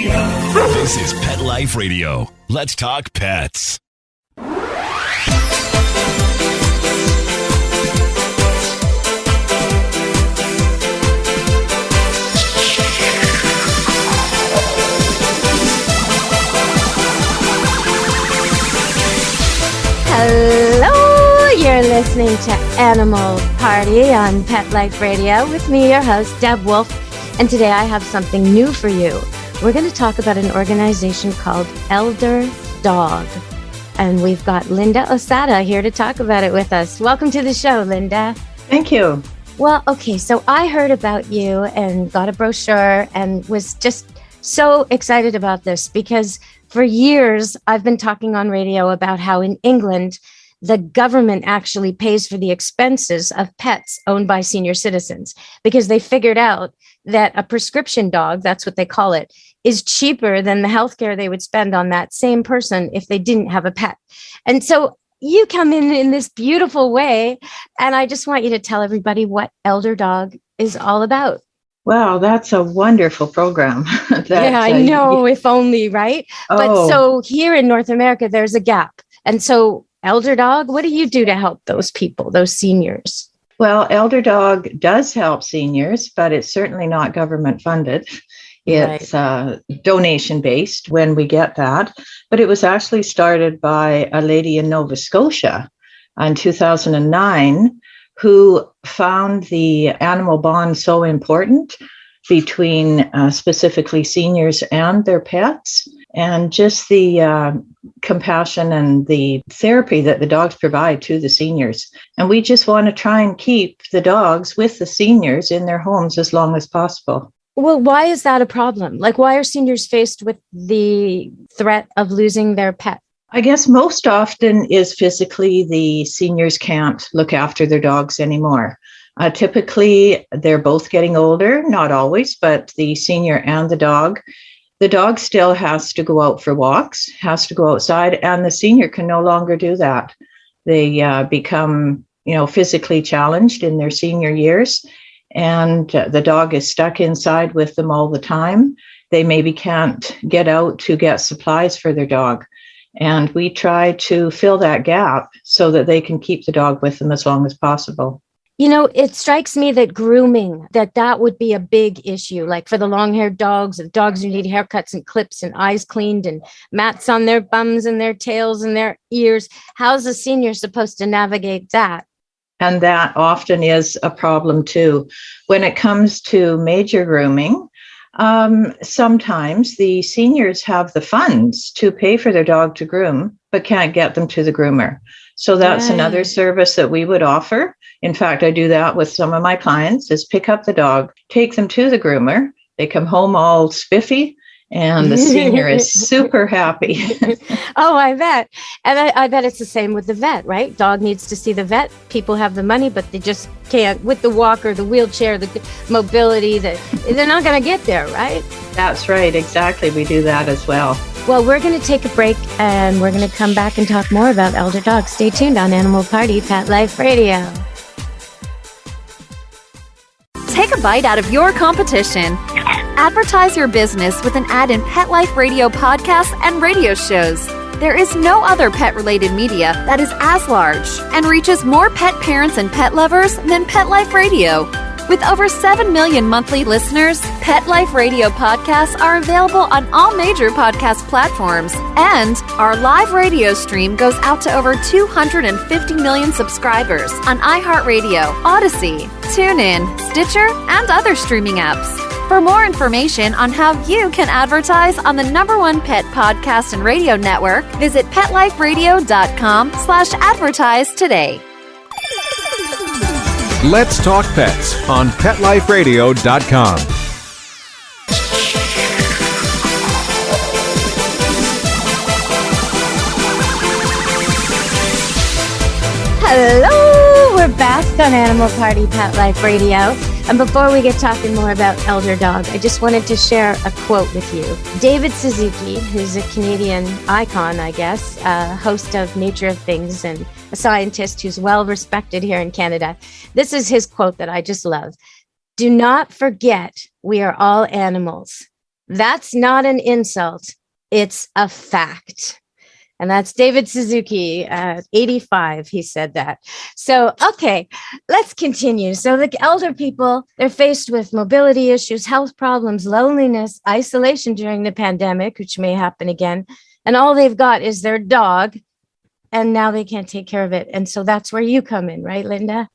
This is Pet Life Radio. Let's talk pets. Hello, you're listening to Animal Party on Pet Life Radio with me, your host, Deb Wolf. And today I have something new for you. We're going to talk about an organization called Elder Dog. And we've got Linda Osada here to talk about it with us. Welcome to the show, Linda. Thank you. Well, okay, so I heard about you and got a brochure and was just so excited about this because for years I've been talking on radio about how in England, the government actually pays for the expenses of pets owned by senior citizens because they figured out that a prescription dog, that's what they call it, is cheaper than the healthcare they would spend on that same person if they didn't have a pet. And so you come in this beautiful way, and I just want you to tell everybody what Elder Dog is all about. Wow, that's a wonderful program. I know, if only, right? Oh. But so here in North America, there's a gap. And so Elder Dog, what do you do to help those people, those seniors? Well, Elder Dog does help seniors, but it's certainly not government funded. It's donation based when we get that. But it was actually started by a lady in Nova Scotia in 2009 who found the animal bond so important between specifically seniors and their pets, and just the compassion and the therapy that the dogs provide to the seniors. And we just want to try and keep the dogs with the seniors in their homes as long as possible. Well, why is that a problem? Like, why are seniors faced with the threat of losing their pet? I guess most often is physically the seniors can't look after their dogs anymore. Typically, they're both getting older, not always, but the senior and the dog. The dog still has to go out for walks, has to go outside, and the senior can no longer do that. They become, physically challenged in their senior years, and the dog is stuck inside with them all the time. They maybe can't get out to get supplies for their dog. And we try to fill that gap so that they can keep the dog with them as long as possible. It strikes me that grooming, that would be a big issue, like for the long-haired dogs, the dogs who need haircuts and clips and eyes cleaned and mats on their bums and their tails and their ears. How's a senior supposed to navigate that? And that often is a problem too. When it comes to major grooming, sometimes the seniors have the funds to pay for their dog to groom, but can't get them to the groomer. So that's another service that we would offer. In fact, I do that with some of my clients, is pick up the dog, take them to the groomer. They come home all spiffy, and the senior is super happy. Oh, I bet. And I bet it's the same with the vet, right? Dog needs to see the vet. People have the money, but they just can't with the walker, the wheelchair, the mobility, they're not going to get there, right? That's right. Exactly. We do that as well. Well, we're going to take a break and we're going to come back and talk more about Elder Dog. Stay tuned on Animal Party, Pet Life Radio. Take a bite out of your competition. Advertise your business with an ad in Pet Life Radio podcasts and radio shows. There is no other pet-related media that is as large and reaches more pet parents and pet lovers than Pet Life Radio. With over 7 million monthly listeners, Pet Life Radio podcasts are available on all major podcast platforms, and our live radio stream goes out to over 250 million subscribers on iHeartRadio, Odyssey, TuneIn, Stitcher, and other streaming apps. For more information on how you can advertise on the #1 pet podcast and radio network, visit PetLifeRadio.com/advertise today. Let's Talk Pets on PetLifeRadio.com. Hello, we're back on Animal Party Pet Life Radio. And before we get talking more about Elder Dog, I just wanted to share a quote with you. David Suzuki, who's a Canadian icon, I guess, host of Nature of Things and a scientist who's well respected here in Canada. This is his quote that I just love. "Do not forget we are all animals. That's not an insult. It's a fact. And that's David Suzuki, 85. He said that. So, okay, let's continue. So the elder people, they're faced with mobility issues, health problems, loneliness, isolation during the pandemic, which may happen again. And all they've got is their dog. And now they can't take care of it. And so that's where you come in, right, Linda?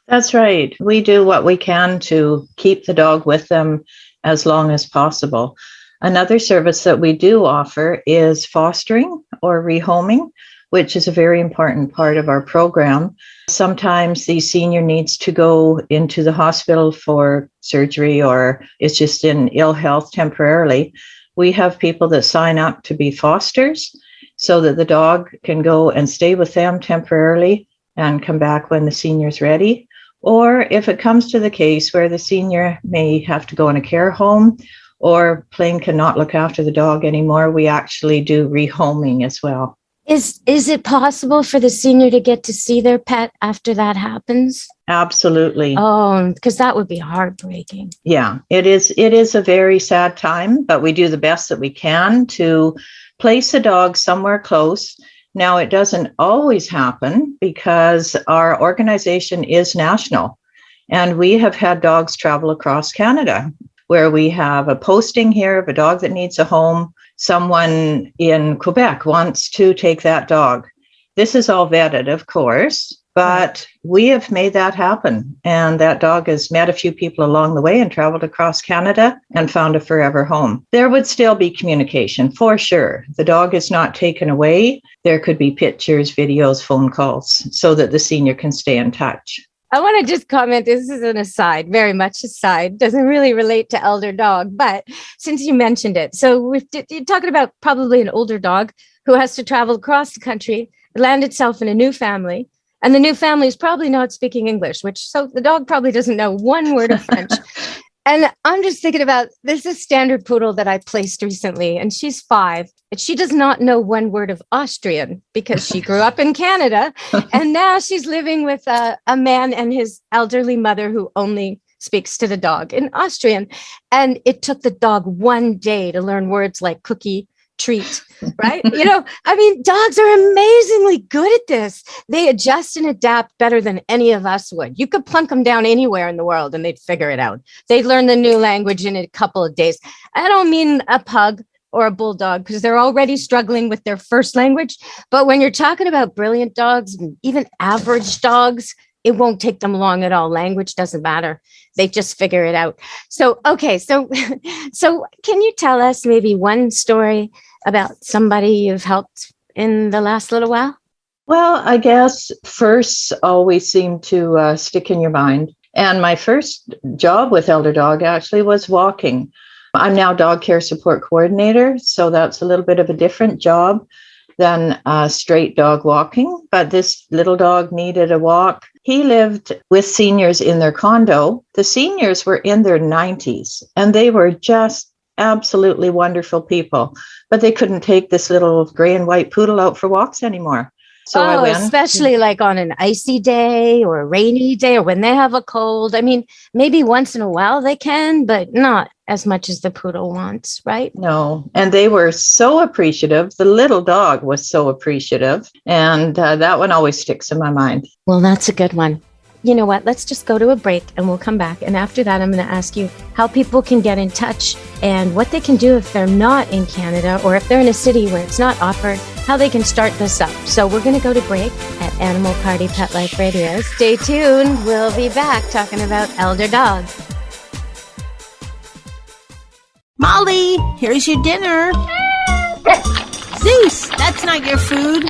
That's right. We do what we can to keep the dog with them as long as possible. Another service that we do offer is fostering or rehoming, which is a very important part of our program. Sometimes the senior needs to go into the hospital for surgery or is just in ill health temporarily. We have people that sign up to be fosters so that the dog can go and stay with them temporarily and come back when the senior's ready. Or if it comes to the case where the senior may have to go in a care home or plain cannot look after the dog anymore, we actually do rehoming as well. Is it possible for the senior to get to see their pet after that happens? Absolutely. Oh, because that would be heartbreaking. Yeah, it is a very sad time, but we do the best that we can to place a dog somewhere close. Now, it doesn't always happen because our organization is national, and we have had dogs travel across Canada, where we have a posting here of a dog that needs a home. Someone in Quebec wants to take that dog. This is all vetted, of course, but we have made that happen. And that dog has met a few people along the way and traveled across Canada and found a forever home. There would still be communication, for sure. The dog is not taken away. There could be pictures, videos, phone calls, so that the senior can stay in touch. I want to just comment, this is an aside, very much aside, doesn't really relate to elder dog, but since you mentioned it, so you're talking about probably an older dog who has to travel across the country, land itself in a new family, and the new family is probably not speaking English, so the dog probably doesn't know one word of French. And I'm just thinking about, this is a standard poodle that I placed recently, and she's 5, and she does not know one word of Austrian because she grew up in Canada, and now she's living with a man and his elderly mother who only speaks to the dog in Austrian. And it took the dog 1 day to learn words like cookie, treat, right? Dogs are amazingly good at this. They adjust and adapt better than any of us would. You could plunk them down anywhere in the world and they'd figure it out. They'd learn the new language in a couple of days. I don't mean a pug or a bulldog because they're already struggling with their first language. But when you're talking about brilliant dogs, even average dogs, it won't take them long at all. Language doesn't matter. They just figure it out. So, okay. So can you tell us maybe one story about somebody you've helped in the last little while? Well, I guess firsts always seem to stick in your mind. And my first job with Elder Dog actually was walking. I'm now dog care support coordinator, so that's a little bit of a different job than straight dog walking. But this little dog needed a walk. He lived with seniors in their condo. The seniors were in their 90s, and they were just absolutely wonderful people. But they couldn't take this little gray and white poodle out for walks anymore. So I went, especially like on an icy day or a rainy day or when they have a cold. I mean, maybe once in a while they can, but not as much as the poodle wants, right? No. And they were so appreciative. The little dog was so appreciative. And that one always sticks in my mind. Well, that's a good one. You know what? Let's just go to a break and we'll come back. And after that, I'm going to ask you how people can get in touch and what they can do if they're not in Canada or if they're in a city where it's not offered, how they can start this up. So we're going to go to break at Animal Party Pet Life Radio. Stay tuned. We'll be back talking about elder dogs. Molly, here's your dinner. Zeus, that's not your food.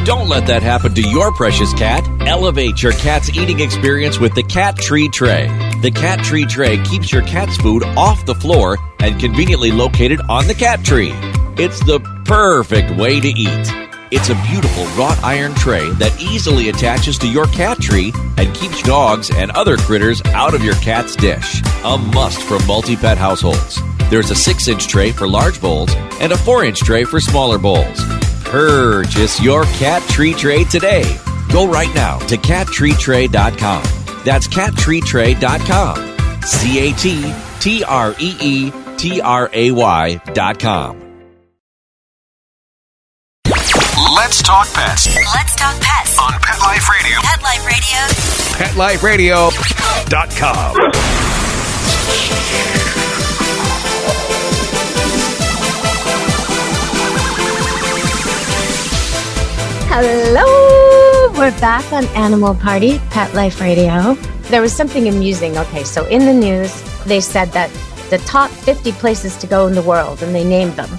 Don't let that happen to your precious cat. Elevate your cat's eating experience with the Cat Tree Tray. The Cat Tree Tray keeps your cat's food off the floor and conveniently located on the cat tree. It's the perfect way to eat. It's a beautiful wrought iron tray that easily attaches to your cat tree and keeps dogs and other critters out of your cat's dish. A must for multi-pet households. There's a 6-inch tray for large bowls and a 4-inch tray for smaller bowls. Purchase your Cat Tree Tray today. Go right now to cattreetray.com. That's cattreetray.com. TRAY.com. Let's talk pets Let's talk pets on Pet Life Radio. Pet Life Radio. PetLifeRadio.com. Hello, we're back on Animal Party, Pet Life Radio. There was something amusing. Okay, so in the news, they said that the top 50 places to go in the world, and they named them.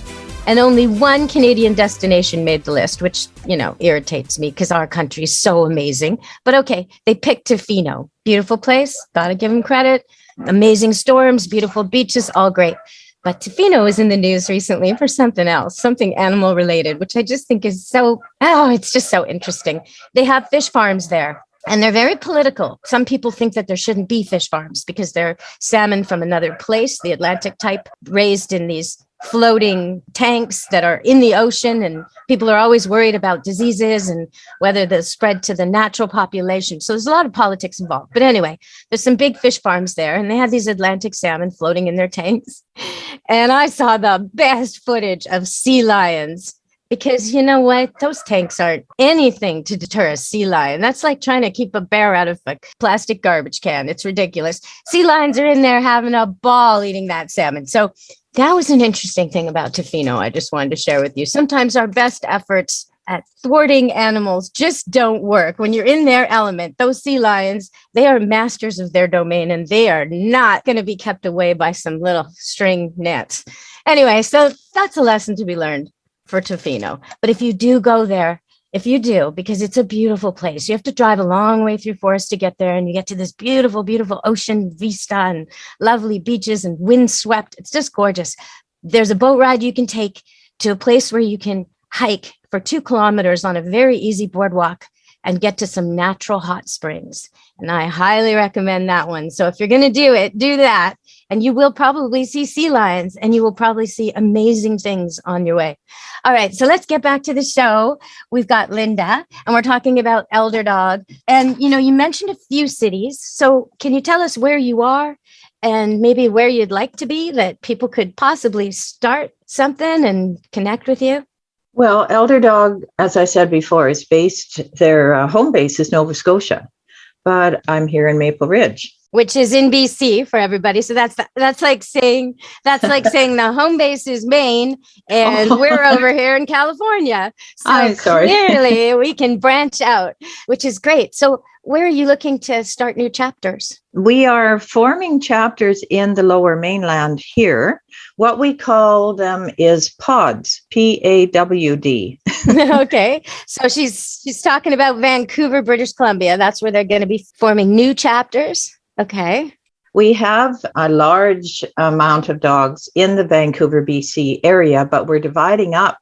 And only one Canadian destination made the list, which, irritates me because our country is so amazing. But okay, they picked Tofino. Beautiful place. Got to give them credit. Amazing storms, beautiful beaches, all great. But Tofino is in the news recently for something else, something animal related, which I just think is it's just so interesting. They have fish farms there. And they're very political. Some people think that there shouldn't be fish farms because they're salmon from another place, the Atlantic type, raised in these floating tanks that are in the ocean. And people are always worried about diseases and whether they'll spread to the natural population. So there's a lot of politics involved. But anyway, there's some big fish farms there, and they have these Atlantic salmon floating in their tanks. And I saw the best footage of sea lions. Because you know what? Those tanks aren't anything to deter a sea lion. That's like trying to keep a bear out of a plastic garbage can. It's ridiculous. Sea lions are in there having a ball eating that salmon. So that was an interesting thing about Tofino I just wanted to share with you. Sometimes our best efforts at thwarting animals just don't work. When you're in their element, those sea lions, they are masters of their domain, and they are not going to be kept away by some little string nets. Anyway, so that's a lesson to be learned for Tofino. But if you do go there, because it's a beautiful place, you have to drive a long way through forest to get there, and you get to this beautiful, beautiful ocean vista and lovely beaches and windswept. It's just gorgeous. There's a boat ride you can take to a place where you can hike for 2 kilometers on a very easy boardwalk and get to some natural hot springs. And I highly recommend that one. So if you're going to do it, do that. And you will probably see sea lions, and you will probably see amazing things on your way. All right, so let's get back to the show. We've got Linda, and we're talking about Elder Dog. And, you mentioned a few cities. So can you tell us where you are and maybe where you'd like to be, that people could possibly start something and connect with you? Well, Elder Dog, as I said before, is their home base is Nova Scotia, but I'm here in Maple Ridge. Which is in BC for everybody. So that's like saying the home base is Maine and we're over here in California. So clearly we can branch out, which is great. So where are you looking to start new chapters? We are forming chapters in the Lower Mainland here. What we call them is pods, PAWD. Okay. So she's talking about Vancouver, British Columbia. That's where they're going to be forming new chapters. Okay. We have a large amount of dogs in the Vancouver, BC area, but we're dividing up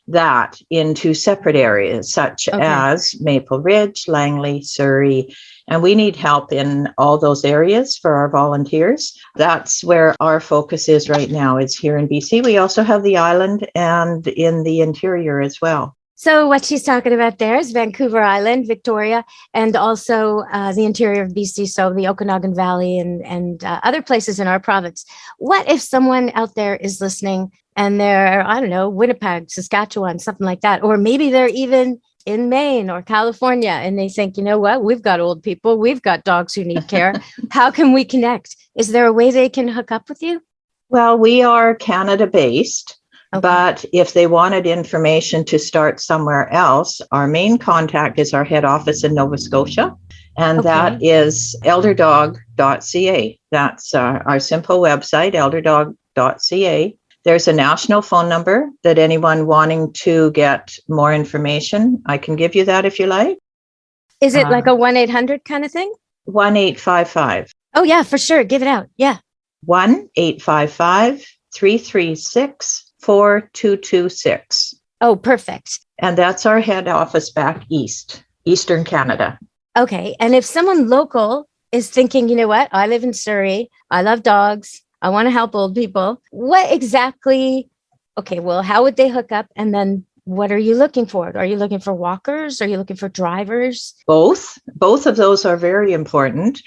that into separate areas, such as Maple Ridge, Langley, Surrey, and we need help in all those areas for our volunteers. That's where our focus is right now, is here in BC. We also have the island and in the interior as well. So what she's talking about there is Vancouver Island, Victoria, and also the interior of BC, so the Okanagan Valley and other places in our province. What if someone out there is listening and they're, I don't know, Winnipeg, Saskatchewan, something like that, or maybe they're even in Maine or California, and they think, you know what, we've got old people, we've got dogs who need care. How can we connect? Is there a way they can hook up with you? Well, we are Canada-based. Okay. But if they wanted information to start somewhere else, our main contact is our head office in Nova Scotia, and that is elderdog.ca. That's our simple website, elderdog.ca. There's a national phone number that anyone wanting to get more information, I can give you that if you like. Is it like a 1-800 kind of thing? 1-855. Oh, yeah, for sure. Give it out. Yeah. 1-855-336-4226. Oh, perfect. And that's our head office back Eastern Canada. Okay. And if someone local is thinking, you know what, I live in Surrey, I love dogs, I want to help old people, what exactly, how would they hook up? And then what are you looking for? Are you looking for walkers? Are you looking for drivers? Both of those are very important.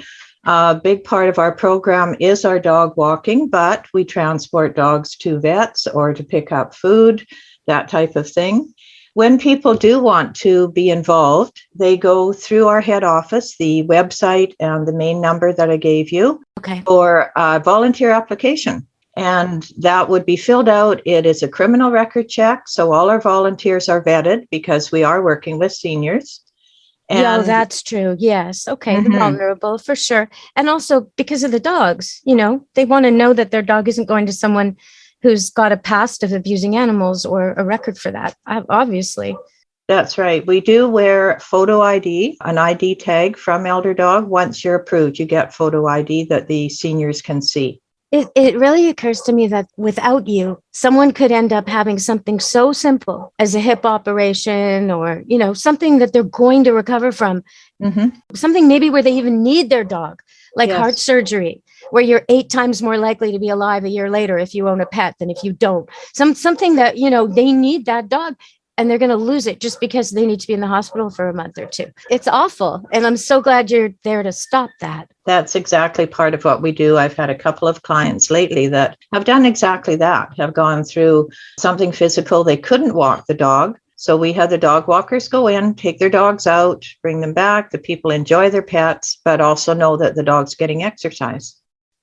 A big part of our program is our dog walking, but we transport dogs to vets or to pick up food, that type of thing. When people do want to be involved, they go through our head office, the website and the main number that I gave you, for a volunteer application. And that would be filled out. It is a criminal record check. So all our volunteers are vetted because we are working with seniors. Yeah, that's true. Yes. Okay. The vulnerable for sure. And also because of the dogs, they want to know that their dog isn't going to someone who's got a past of abusing animals or a record for that, obviously. That's right. We do wear photo ID, an ID tag from Elder Dog. Once you're approved, you get photo ID that the seniors can see. It really occurs to me that without you, someone could end up having something so simple as a hip operation or, something that they're going to recover from. Something maybe where they even need their dog, like heart surgery, where you're 8 times more likely to be alive a year later if you own a pet than if you don't. Something that, they need that dog. And they're going to lose it just because they need to be in the hospital for a month or 2. It's awful. And I'm so glad you're there to stop that. That's exactly part of what we do. I've had a couple of clients lately that have done exactly that, have gone through something physical. They couldn't walk the dog. So we had the dog walkers go in, take their dogs out, bring them back. The people enjoy their pets, but also know that the dog's getting exercise.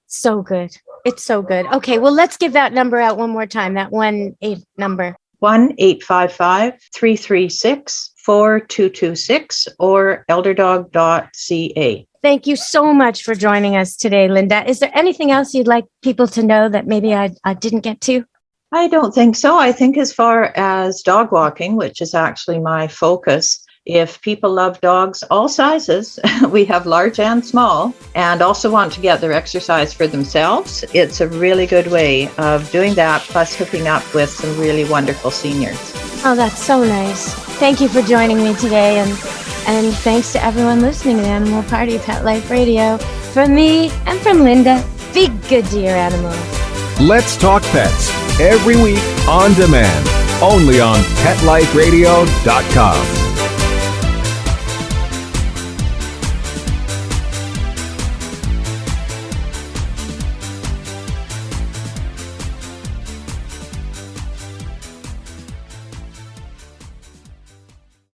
So good. It's so good. Okay, well, let's give that number out one more time, that 1-8 number. 1-855-336-4226 or elderdog.ca. Thank you so much for joining us today, Linda. Is there anything else you'd like people to know that maybe I didn't get to? I don't think so. I think as far as dog walking, which is actually my focus, if people love dogs, all sizes, we have large and small, and also want to get their exercise for themselves, it's a really good way of doing that, plus hooking up with some really wonderful seniors. Oh, that's so nice. Thank you for joining me today, and thanks to everyone listening to Animal Party Pet Life Radio. From me and from Linda, be good to your animals. Let's Talk Pets, every week on demand, only on PetLifeRadio.com.